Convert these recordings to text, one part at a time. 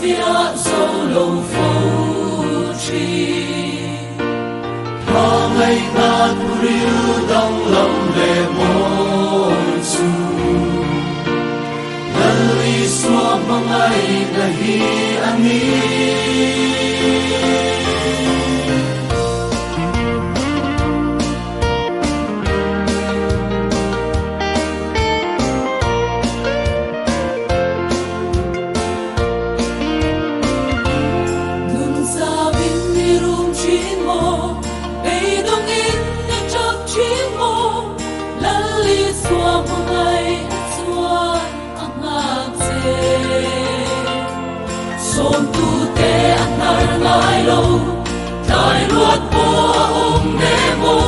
tia solo phô chi Hoa ngày ta riu đông lòng lệ môi su Lali xua mangai nahi ani Som tu te anar ngai lo Dai luat po om nemo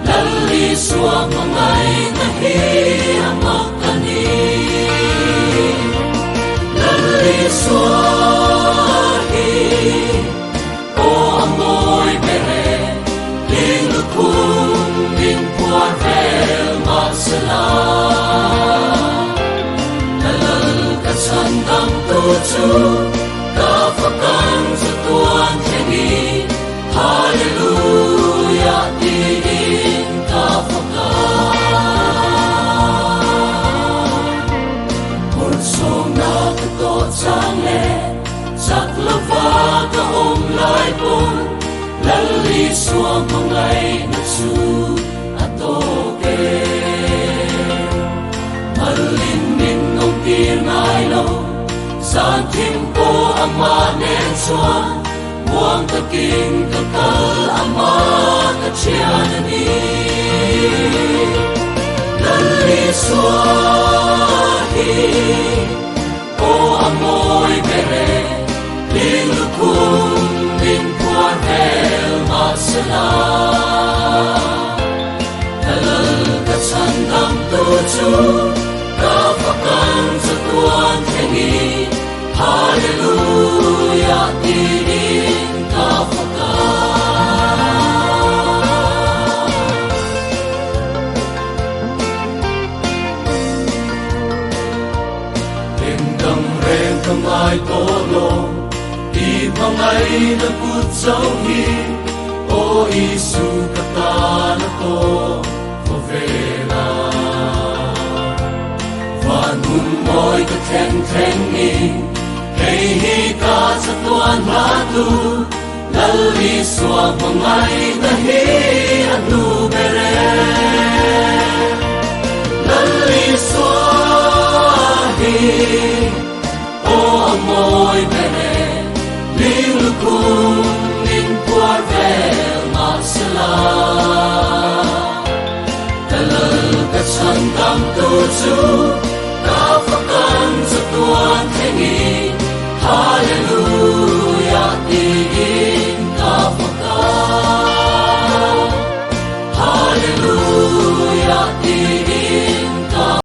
Lali suam ngai nahi amak ani Lali suahi O amoy bere Ling lukum min puar vel masala Lalal kasandam tuju Kafakan sa tuan tini Hallelujah diin kafakan Pursong na katot sang le Saklava ka lai pun Lali suang mangay nagsu atoke Malin min nong tir ngai lo San timpo amanen suan Buang taking kakal ama kachianani Lali suahi O amoy bere Lilukum min puan hel masala Dalal katsandam tuju Kafakan sa tuan tengi Hallelujah, diin kafakan Tindang ren kamay tolo Di mangay nagput sauhi O isu katana to Favela Vanun mo'y kateng-tengi Hey ka sa tuan hatu Lali suang mangay nahi anu bere Lali suahi O amoy bere Lilukum min puar vel masala Dalal kasandam tuju